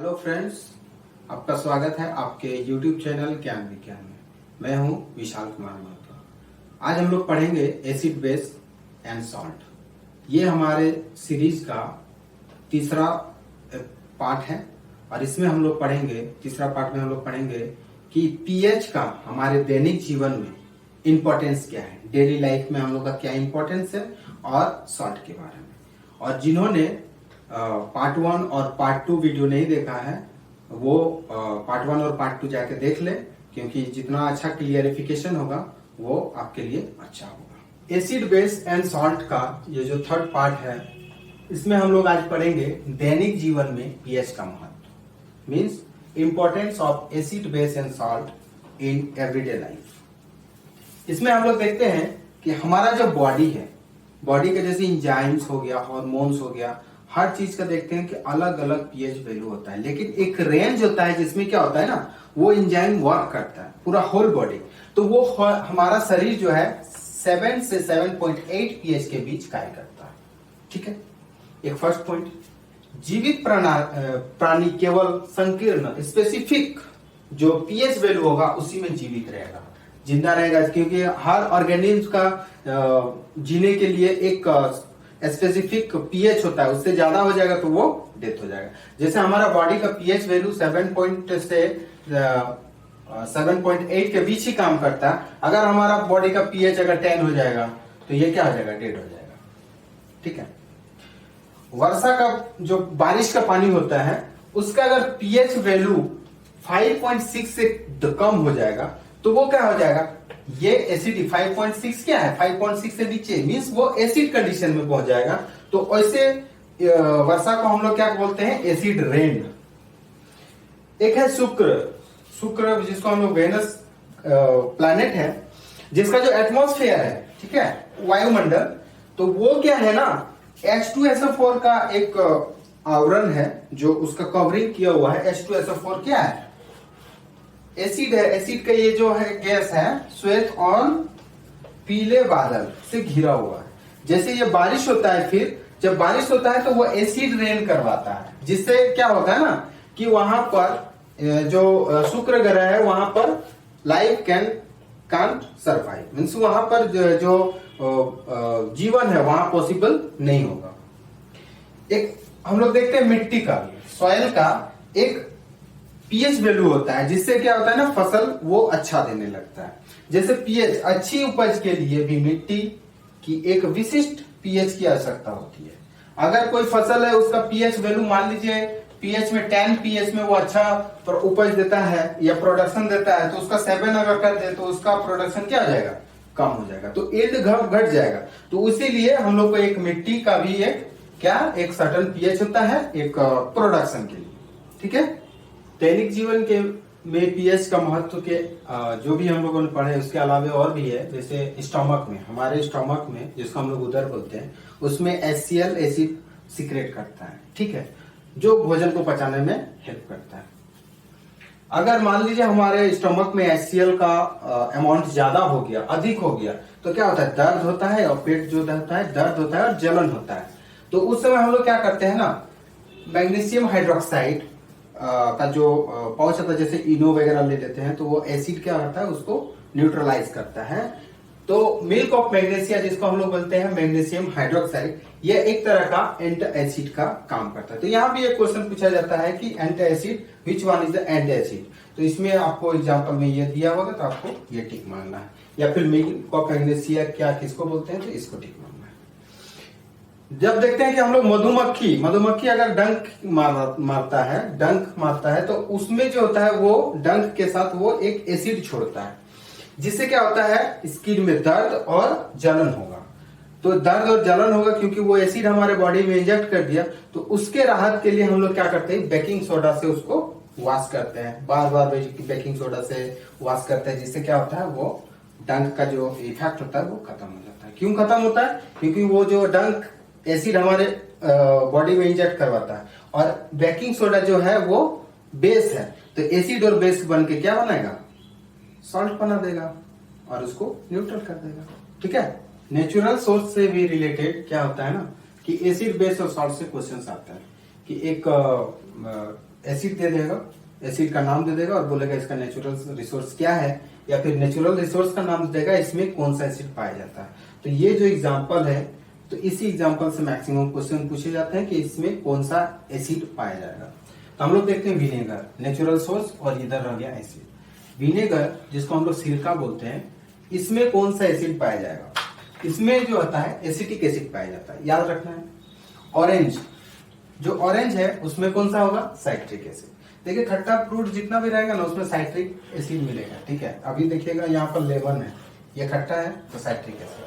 Hello friends, आपका स्वागत है आपके YouTube चैनल ज्ञान विज्ञान में। मैं हूं विशाल कुमार महतो। आज हम लोग पढ़ेंगे एसिड बेस एंड सॉल्ट। ये हमारे सीरीज का तीसरा पार्ट है और इसमें हम लोग पढ़ेंगे, तीसरा पार्ट में हम लोग पढ़ेंगे कि पीएच का हमारे दैनिक जीवन में इंपॉर्टेंस क्या है, डेली लाइफ में हम लोग का क्या इंपॉर्टेंस है और सॉल्ट के बारे में। और जिन्होंने पार्ट 1 और पार्ट 2 वीडियो नहीं देखा है वो पार्ट 1 और पार्ट 2 जाके देख ले, क्योंकि जितना अच्छा क्लियरिफिकेशन होगा वो आपके लिए अच्छा होगा। एसिड बेस एंड सॉल्ट का ये जो थर्ड पार्ट है, इसमें हम लोग आज पढ़ेंगे दैनिक जीवन में पीएच का महत्व, means importance of acid base and salt in everyday life. इसमें हम लोग देखते हैं कि हमारा जो बॉडी है, बॉडी के जैसे इंजाइम्स हो गया, हार्मोन्स हो गया, हर चीज का देखते हैं कि अलग अलग पीएच वैल्यू होता है, लेकिन एक रेंज होता है जिसमें क्या होता है ना, वो इंजाइम वर्क करता है पूरा होल बॉडी। तो वो हमारा शरीर जो है 7 से 7.8 पीएच के बीच कार्य करता है। ठीक है, एक फर्स्ट पॉइंट। जीवित प्राणी केवल संकीर्ण स्पेसिफिक जो पीएच वैल्यू होगा उसी में जीवित रहेगा, जिंदा रहेगा, क्योंकि हर ऑर्गेनिज्म का जीने के लिए एक स्पेसिफिक पीएच होता है, उससे ज्यादा हो जाएगा तो वो डेथ हो जाएगा। जैसे हमारा बॉडी का पीएच वैल्यू 7 से 7.8 के बीच ही काम करता है। अगर हमारा बॉडी का पीएच अगर 10 हो जाएगा तो ये क्या हो जाएगा, डेड हो जाएगा। ठीक है, वर्षा का जो बारिश का पानी होता है उसका अगर पीएच वैल्यू 5.6 से कम हो जाएगा तो वो क्या हो जाएगा, ये एसिड 5.6 क्या है, 5.6 से नीचे मींस वो एसिड कंडीशन में पहुंच जाएगा। तो ऐसे वर्षा को हम लोग क्या बोलते हैं, एसिड रेन। एक है शुक्र जिसको हम लोग वेनस प्लैनेट है, जिसका जो एटमॉस्फेयर है, ठीक है, वायुमंडल, तो वो क्या है ना, H2SO4 का एक आवरण है जो उसका कवरिंग किया हुआ है। H2SO4 क्या है, एसिड है। एसिड का ये जो है गैस है श्वेत और पीले बादल से घिरा हुआ है। जैसे ये बारिश होता है, फिर जब बारिश होता है तो वो एसिड रेन करवाता है, जिससे क्या होता है ना कि वहां पर जो शुक्र ग्रह है वहां पर लाइफ कांट सर्वाइव, मीन्स वहां पर जो जीवन है वहां पॉसिबल नहीं होगा। एक हम लोग देखते हैं मिट्टी का, सॉइल का एक पीएच वैल्यू होता है, जिससे क्या होता है ना, फसल वो अच्छा देने लगता है। जैसे पीएच, अच्छी उपज के लिए भी मिट्टी की एक विशिष्ट पीएच की आवश्यकता होती है। अगर कोई फसल है उसका पीएच वैल्यू मान लीजिए पीएच में 10 पीएच में वो अच्छा उपज देता है या प्रोडक्शन देता है, तो उसका 7 अगर कर दे तो उसका प्रोडक्शन क्या हो जाएगा, कम हो जाएगा, तो यील्ड घट जाएगा। तो इसीलिए हम लोग को एक मिट्टी का भी एक सर्टेन पीएच होता है एक प्रोडक्शन के लिए। ठीक है, दैनिक जीवन के में पीएच का महत्व के जो भी हम लोगों ने पढ़े उसके अलावा और भी है। जैसे स्टमक में, हमारे स्टमक में जिसको हम लोग उदर बोलते हैं, उसमें HCl एसिड सीक्रेट करता है, ठीक है, जो भोजन को पचाने में हेल्प करता है। अगर मान लीजिए हमारे स्टमक में HCl का अमाउंट ज्यादा हो गया, अधिक हो गया, तो क्या होता है, दर्द होता है, और पेट जो होता है दर्द होता है और जलन होता है। तो उस समय हम लोग क्या करते हैं ना, मैग्नीशियम हाइड्रोक्साइड का जो पाउच होता है, जैसे इनो वगैरह ले लेते हैं, तो वो एसिड क्या होता है, उसको न्यूट्रलाइज करता है। तो मिल्क ऑफ मैग्नीशिया जिसको हम लोग बोलते हैं मैग्नीशियम हाइड्रोक्साइड, ये एक तरह का एंटी एसिड का काम करता है। तो यहाँ भी एक क्वेश्चन पूछा जाता है कि anti acid which one is the anti acid, तो इसमें आपको एग्जांपल में ये दिया होगा तो आपको ये टिक मारना है, या फिर मिल्क ऑफ मैग्नीशिया क्या किसको बोलते हैं तो इसको टिक मारना है। जब देखते हैं कि हम लोग मधुमक्खी अगर डंक मारता है तो उसमें जो होता है वो डंक के साथ वो एक एसिड छोड़ता है, जिससे क्या होता है, स्किन में दर्द और जलन होगा। तो दर्द और जलन होगा क्योंकि वो एसिड हमारे बॉडी में इंजेक्ट कर दिया। तो उसके राहत के लिए हम लोग क्या करते हैं, बेकिंग सोडा से उसको वॉश करते हैं, बार बार बेकिंग सोडा से वॉश करते हैं, जिससे क्या होता है, वो डंक का जो इफेक्ट होता है वो खत्म हो जाता है। क्यों खत्म होता है, क्योंकि वो जो डंक एसिड हमारे बॉडी में इंजेक्ट करवाता है, और बेकिंग सोडा जो है वो बेस है, तो एसिड और बेस बन के क्या बनाएगा, सॉल्ट बना देगा और उसको न्यूट्रल कर देगा। ठीक है, नेचुरल सोर्स से भी रिलेटेड क्या होता है ना कि एसिड बेस और सॉल्ट से क्वेश्चंस आता है कि एक एसिड दे देगा, एसिड का नाम दे देगा और बोलेगा इसका नेचुरल रिसोर्स क्या है, या फिर नेचुरल रिसोर्स का नाम दे देगा इसमें कौन सा एसिड पाया जाता है। तो ये जो एग्जांपल है, तो इसी एग्जांपल से मैक्सिमम क्वेश्चन पूछे जाते हैं कि इसमें कौन सा एसिड पाया जाएगा। तो हम लोग देखते हैं विनेगर, नेचुरल सोर्स, और इधर रह गया एसिड। विनेगर जिसको हम लोग सिरका बोलते हैं, इसमें कौन सा एसिड पाया जाएगा, इसमें जो होता है एसिटिक एसिड पाया जाता है, याद रखना है। ऑरेंज, जो ऑरेंज है उसमें कौन सा होगा, साइट्रिक एसिड। देखिए खट्टा फ्रूट जितना भी रहेगा ना उसमें साइट्रिक एसिड मिलेगा, ठीक है। अभी देखिएगा यहाँ पर लेमन है, ये खट्टा है तो साइट्रिक एसिड,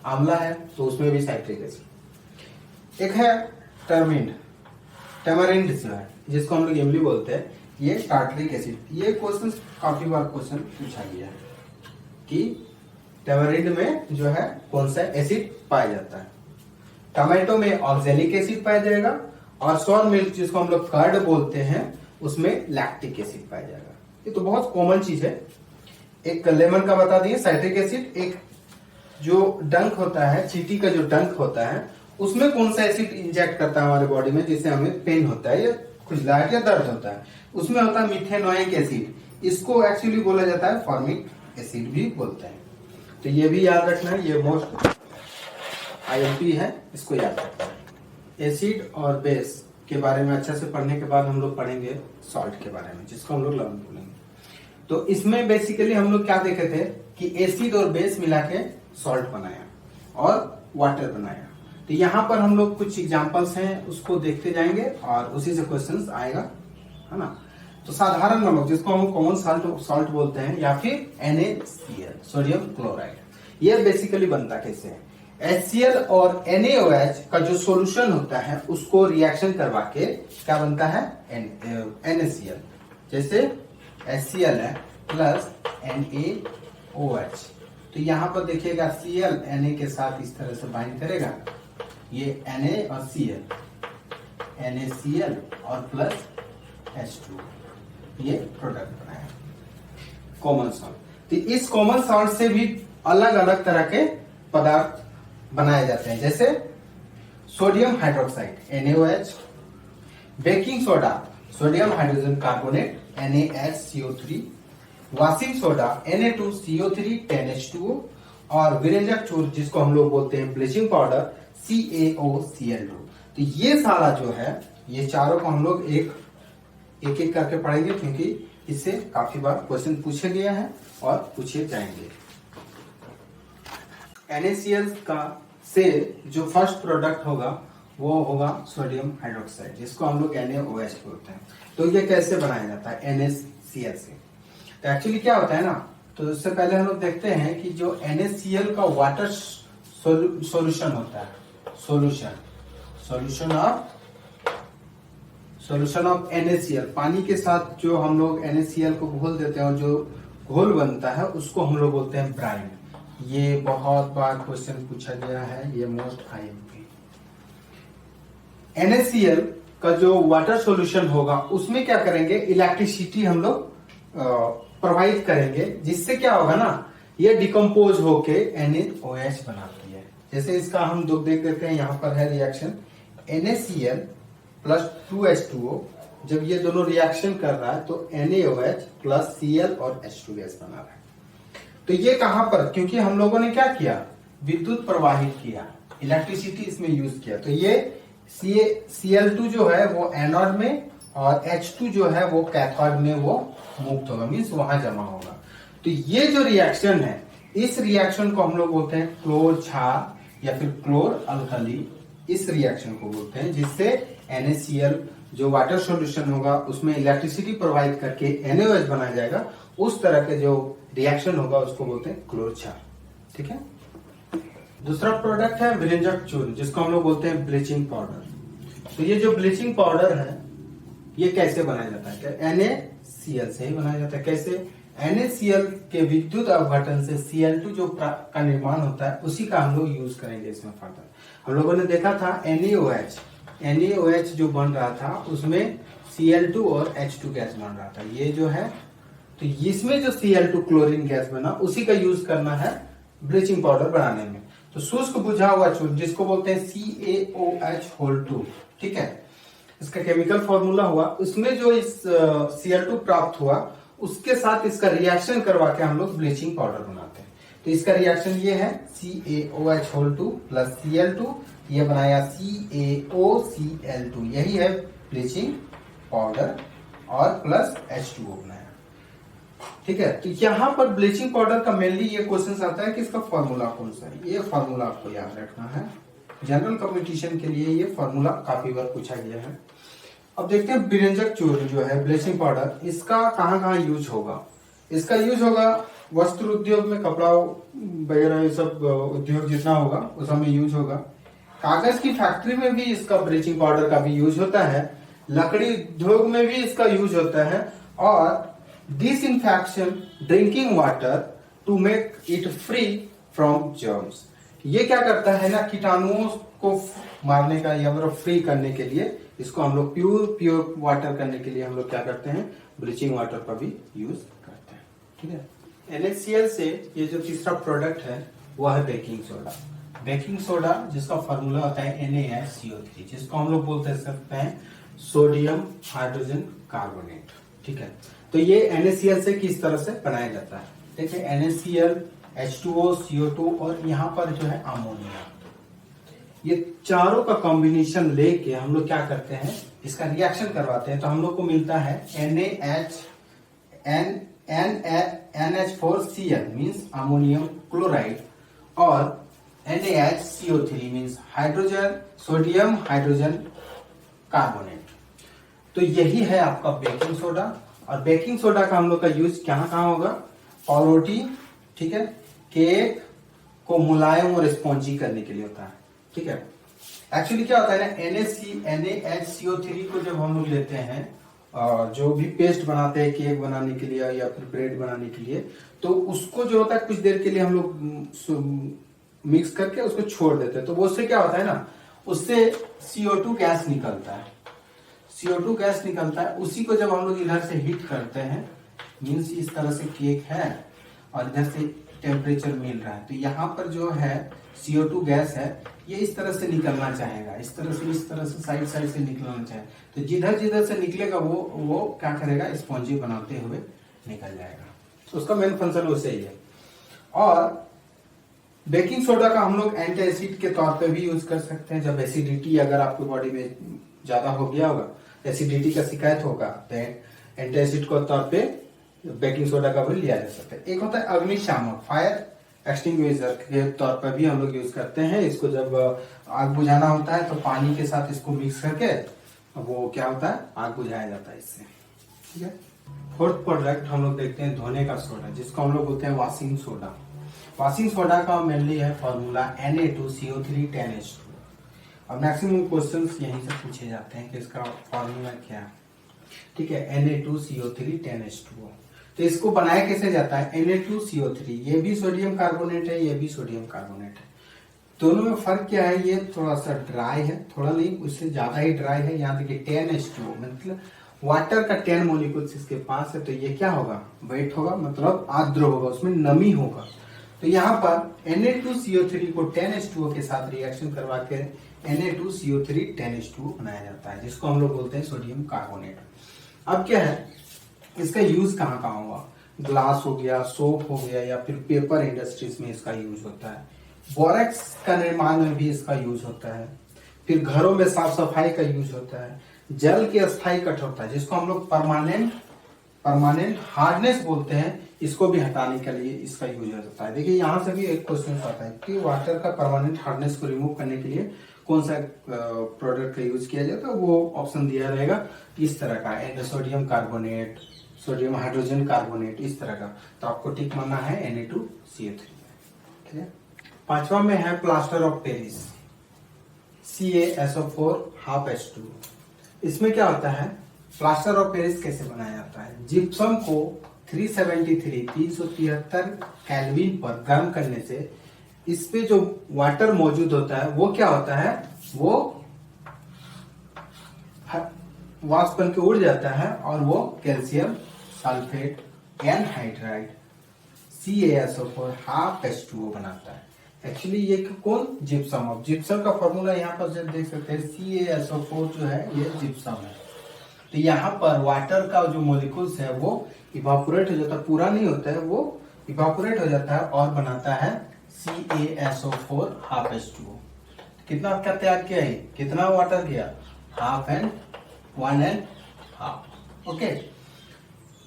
आंवला है तो उसमें भी साइट्रिक एसिड। एक है टर्मिंड, टैमरिंड जो है जिसको हम लोग इमली बोलते हैं, ये टार्टरिक एसिड। ये क्वेश्चन काफी बार क्वेश्चन पूछा गया है कि टैमरिंड में जो है कौन सा एसिड पाया जाता है। टमाटो में ऑक्जेलिक एसिड पाया जाएगा, और सोर मिल्क जिसको हम लोग कर्ड बोलते हैं उसमें लैक्टिक एसिड पाया जाएगा। ये तो बहुत कॉमन चीज है। एक लेमन का बता दिए साइट्रिक एसिड, एक जो डंक होता है, चींटी का जो डंक होता है उसमें कौन सा एसिड इंजेक्ट करता है हमारे बॉडी में जिससे हमें पेन होता है या खुजलाहट या दर्द होता है, उसमें होता है मिथेनोइक एसिड। इसको एक्चुअली बोला जाता है फॉर्मिक एसिड भी बोलते हैं। तो ये भी याद रखना है, ये मोस्ट आईएमपी है, इसको याद रखना है। एसिड और बेस के बारे में अच्छा से पढ़ने के बाद हम लोग पढ़ेंगे सॉल्ट के बारे में, जिसको हम लोग लवण बोलेंगे। तो इसमें बेसिकली हम लोग क्या देखे थे कि एसिड और बेस मिला के सॉल्ट बनाया और वाटर बनाया। तो यहाँ पर हम लोग कुछ एग्जांपल्स हैं उसको देखते जाएंगे और उसी से क्वेश्चंस आएगा, है ना। तो साधारण नमक जिसको हम कॉमन सॉल्ट बोलते हैं, या फिर NaCl, सोडियम क्लोराइड, ये बेसिकली बनता कैसे है। HCl और NaOH का जो सॉल्यूशन होता है उसको रिएक्शन करवा के क्या बनता है, NaCl। जैसे HCl है प्लस NaOH, तो यहाँ पर देखिएगा Cl Na के साथ इस तरह से बाइंड करेगा, ये Na और Cl, NaCl और प्लस H2, ये प्रोडक्ट बनाया कॉमन सॉल्ट। तो इस कॉमन सॉल्ट से भी अलग अलग तरह के पदार्थ बनाए जाते हैं, जैसे sodium hydroxide NaOH, baking soda sodium hydrogen carbonate NaHCO3, washing soda Na2CO3 10H2O, और विरेचक चूर्ण जिसको हम लोग बोलते हैं ब्लीचिंग पाउडर CaOCl2। तो ये सारा जो है, ये चारों को हम लोग एक एक करके पढ़ेंगे, क्योंकि इससे काफी बार क्वेश्चन पूछे गया है और पूछे जाएंगे। NaCl का से जो फर्स्ट प्रोडक्ट होगा वो होगा सोडियम हाइड्रोक्साइड, जिसको हम लोग NaOH बोलते हैं। तो ये कैसे बनाया जाता है NaCl से। तो एक्चुअली क्या होता है ना, तो उससे पहले हम लोग देखते हैं कि जो NaCl का वाटर सॉल्यूशन होता है, सॉल्यूशन ऑफ NaCl, पानी के साथ जो हम लोग NaCl को घोल देते हैं और जो घोल बनता है उसको हम लोग बोलते हैं ब्राइन। ये बहुत बार क्वेश्चन पूछा गया है, ये मोस्ट आईएमपी। NaCl का जो वाटर सॉल्यूशन होगा उसमें क्या करेंगे, इलेक्ट्रिसिटी हम लोग प्रोवाइड करेंगे, जिससे क्या होगा ना, ये डिकम्पोज होके NaOH बनाती है। जैसे इसका हम देख देते हैं, यहाँ पर है रिएक्शन NaCl प्लस 2H2O। जब ये दोनों रिएक्शन कर रहा है तो NaOH प्लस Cl और H2 गैस बना रहा है। तो ये कहां पर, क्योंकि हम लोगों ने क्या किया, विद्युत प्रवाहित किया, इलेक्ट्रिसिटी इसमें यूज किया। तो ये Cl2 जो है वो एनोड में और H2 जो है वो कैथोड में वो मुक्त होगा, मीन्स वहां जमा होगा। तो ये जो रिएक्शन है, इस रिएक्शन को हम लोग बोलते हैं क्लोर क्षार या फिर क्लोर अल्कली, इस रिएक्शन को बोलते हैं, जिससे NaCl जो वाटर सॉल्यूशन होगा उसमें इलेक्ट्रिसिटी प्रोवाइड करके NaOH बनाया जाएगा। उस तरह के जो रिएक्शन होगा उसको बोलते हैं क्लोर क्षार, ठीक है। दूसरा प्रोडक्ट है विरेचक चूर्ण, जिसको हम लोग बोलते हैं ब्लीचिंग पाउडर। तो ये जो ब्लीचिंग पाउडर है ये कैसे बनाया जाता है, NaCl से ही बनाया जाता है। कैसे, NaCl के विद्युत अपघटन से Cl2 जो का निर्माण होता है उसी का हम लोग यूज करेंगे इसमें फर्दर। हम लोगों ने देखा था NaOH जो बन रहा था उसमें Cl2 और H2 गैस बन रहा था, ये जो है। तो इसमें जो Cl2 क्लोरीन गैस बना उसी का यूज करना है ब्लीचिंग पाउडर बनाने में। तो शुष्क बुझा हुआ चूर्ण जिसको बोलते हैं CaOH2, ठीक है। इसका केमिकल फॉर्मूला हुआ, उसमें जो इस Cl2 प्राप्त हुआ उसके साथ इसका रिएक्शन करवा के हम लोग ब्लीचिंग पाउडर बनाते हैं। तो इसका रिएक्शन ये है CaOH2 प्लस Cl2, ये बनाया CaOCl2, यही है ब्लीचिंग पाउडर, और प्लस H2O बनाया। ठीक है, तो यहाँ पर ब्लीचिंग पाउडर का मेनली ये क्वेश्चन आता है कि इसका फॉर्मूला कौन सा है। ये फॉर्मूला आपको याद रखना है, जनरल कम्युनिकेशन के लिए ये फॉर्मूला काफी बार पूछा गया है। अब देखते हैं विरंजक चूर्ण जो है ब्लीचिंग पाउडर, इसका कहाँ कहाँ यूज होगा। इसका यूज होगा वस्त्र उद्योग में, कपड़ा वगैरह ये सब उद्योग जितना होगा उस में यूज होगा। कागज की फैक्ट्री में भी इसका ब्लीचिंग पाउडर का भी यूज होता है, लकड़ी उद्योग में भी इसका यूज होता है, और disinfection drinking water to make it free from germs. ये क्या करता है ना, कीटाणुओं को मारने का या मतलब फ्री करने के लिए इसको हम लोग प्योर वाटर करने के लिए हम लोग क्या करते हैं, ब्लीचिंग वाटर का भी यूज करते हैं। ठीक है, NaCl से ये जो तीसरा प्रोडक्ट है वो है बेकिंग सोडा। बेकिंग सोडा जिसका फॉर्मूला होता है NaCO3, जिसको हम लोग बोलते सकते हैं सोडियम हाइड्रोजन कार्बोनेट। ठीक है, तो ये NaCl से किस तरह से बनाया जाता है, देखिए NaCl, H2O, CO2 और यहाँ पर जो है अमोनिया, ये चारों का कॉम्बिनेशन लेके हम लोग क्या करते हैं, इसका रिएक्शन करवाते हैं। तो हम लोग को मिलता है NH4Cl मीन्स अमोनियम क्लोराइड, और NaHCO3 means hydrogen sodium hydrogen carbonate. तो यही है आपका बेकिंग सोडा। और बेकिंग सोडा का हम लोग का यूज कहाँ कहाँ होगा, पावरोटी, ठीक है, केक को मुलायम और स्पॉन्जी करने के लिए होता है। ठीक है, एक्चुअली क्या होता है ना, NaHCO3 को जब हम लोग लेते हैं और जो भी पेस्ट बनाते हैं केक बनाने के लिए या फिर ब्रेड बनाने के लिए, तो उसको जो होता है कुछ देर के लिए हम लोग मिक्स करके उसको छोड़ देते हैं। तो वो उससे क्या होता है ना, उससे CO2 गैस निकलता है, CO2 गैस निकलता है। उसी को जब हम लोग इधर से हीट करते हैं, मीन्स इस तरह से केक है और इधर से टेम्परेचर मिल रहा है, तो यहाँ पर जो है CO2 गैस है, ये इस तरह से निकलना चाहेगा, इस तरह से साइड से निकलना चाहे, तो जिधर जिधर से निकलेगा वो क्या करेगा, स्पॉन्जी बनाते हुए निकल जाएगा। तो उसका मेन फंक्शन वैसे ही है। और बेकिंग सोडा का हम लोग एंटी एसिड के तौर पे भी यूज कर सकते हैं। जब एसिडिटी अगर आपकी बॉडी में ज्यादा हो गया होगा, एसिडिटी का शिकायत होगा, तो एंटी एसिड के तौर पे बेकिंग सोडा का भी लिया जा सकता है। एक होता है अग्निशामक, फायर एक्सटिंग्विशर के तौर पर भी हम लोग यूज करते हैं। इसको जब आग बुझाना होता है तो पानी के साथ इसको मिक्स करके वो क्या होता है, आग बुझाया जाता है इससे। ठीक है, फोर्थ प्रोडक्ट हम लोग देखते हैं धोने का सोडा, जिसको हम लोग बोलते हैं वॉशिंग सोडा। वॉशिंग सोडा का मेनली है फॉर्मूला Na2CO3 10H2। अब मैक्सिमम क्वेश्चंस यहीं से पूछे जाते हैं कि इसका फॉर्मूला क्या है। ठीक है, Na2CO3 10H2। तो इसको बनाया कैसे जाता है, Na2CO3, ये भी सोडियम कार्बोनेट है, ये भी सोडियम कार्बोनेट है। दोनों में फर्क क्या है, ये थोड़ा सा ड्राई है, थोड़ा नहीं उससे ज्यादा ही ड्राई है। यहाँ देखिए 10H2 मतलब वाटर का 10 मॉलिक्यूल्स इसके पास है, तो ये क्या होगा, वेट होगा, मतलब आर्द्र होगा, उसमें नमी होगा। तो यहाँ पर Na2CO3 को 10H2O के साथ रिएक्शन करवा के Na2CO3 10H2O बनाया जाता है, जिसको हम लोग बोलते हैं सोडियम कार्बोनेट। अब क्या है, इसका यूज कहाँ कहाँ हुआ, ग्लास हो गया, सोप हो गया, या फिर पेपर इंडस्ट्रीज में इसका यूज होता है। बोरेक्स का निर्माण में भी इसका यूज होता है। फिर घरों में साफ सफाई का यूज होता है। जल की अस्थायी कठोरता, जिसको हम लोग परमानेंट हार्डनेस बोलते हैं, इसको भी हटाने के लिए इसका यूज होता है। देखिए यहाँ से भी एक क्वेश्चन आता है कि वाटर का परमानेंट हार्डनेस को रिमूव करने के लिए कौन सा प्रोडक्ट का यूज किया जाता है, वो ऑप्शन दिया रहेगा इस तरह का, sodium carbonate, sodium hydrogen carbonate, इस तरह का। तो आपको टिक मानना है Na2CO3। ठीक है, पांचवा में है plaster of Paris, CaSO4 ½ H2। इसमें क्या होता है, प्लास्टर ऑफ पेरिस कैसे बनाया जाता है, जिप्सम को 373 केल्विन पर गर्म करने से इस पे जो वाटर मौजूद होता है वो क्या होता है, वो वाष्प बन के उड़ जाता है और वो calcium sulphate anhydride CaSO4 ½ H2O बनाता है। एक्चुअली ये कौन, जिप्सम। अब जिप्सम का फॉर्मूला यहाँ पर जब देख सकते हैं CaSO4 जो है ये जिप्सम है। तो यहाँ पर वाटर का जो मोलिकुल्स है वो इवापोरेट हो जाता है, पूरा नहीं होता है, वो इवापोरेट हो जाता है और बनाता है CaSO4 हाफ H2O। कितना क्या तैयार किया है, कितना वाटर किया, half and 1 and half. Okay,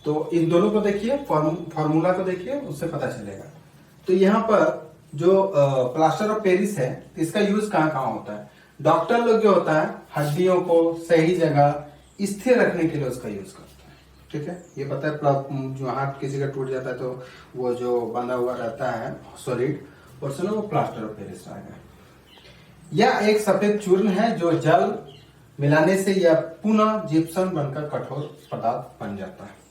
तो इन दोनों को देखिए, फॉर्मूला को देखिए, उससे पता चलेगा। तो यहाँ पर जो प्लास्टर ऑफ पेरिस है इसका यूज कहाँ कहाँ होता है। डॉक्टर लोग जो होता है हड्डियों को सही जगह स्थिर रखने के लिए उसका यूज करते हैं। ठीक है, ये पता है, जो हाथ किसी का टूट जाता है तो वो जो बंधा हुआ रहता है सॉलिड पोर्शन, वो प्लास्टर ऑफ पेरिस आएगा। यह एक सफेद चूर्ण है जो जल मिलाने से यह पुनः जिप्सम बनकर कठोर पदार्थ बन जाता है।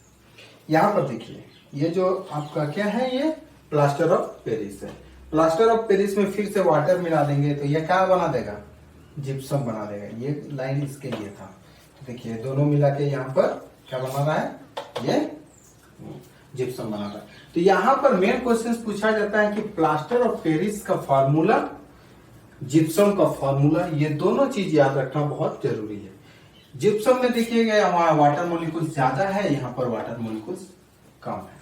यहाँ पर देखिए, ये जो आपका क्या है, ये प्लास्टर ऑफ पेरिस है। प्लास्टर ऑफ पेरिस में फिर से वाटर मिला देंगे तो ये क्या बना देगा, जिप्सम बना देगा। ये लाइन इसके लिए था। तो देखिए दोनों मिला के यहाँ पर क्या बना रहा है, ये जिप्सम बना रहा है। तो यहाँ पर मेन क्वेश्चन पूछा जाता है कि प्लास्टर ऑफ पेरिस का फॉर्मूला, जिप्सम का फॉर्मूला, ये दोनों चीज याद रखना बहुत जरूरी है। जिप्सम में देखिएगा हमारा वाटर मोलिकुल्स ज्यादा है, यहाँ पर वाटर मोलिकुल्स कम है।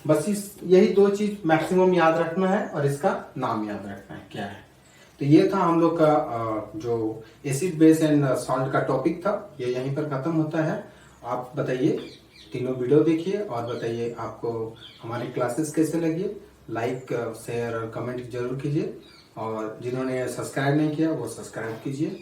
बस यही दो चीज मैक्सिमम याद रखना है और इसका नाम याद रखना है क्या है। तो ये था हम लोग का जो एसिड बेस एंड सॉल्ट का टॉपिक था, ये यहीं पर खत्म होता है। आप बताइए, तीनों वीडियो देखिए और बताइए आपको हमारी क्लासेस कैसे लगी। लाइक शेयर और कमेंट जरूर कीजिए, और जिन्होंने सब्सक्राइब नहीं किया वो सब्सक्राइब कीजिए।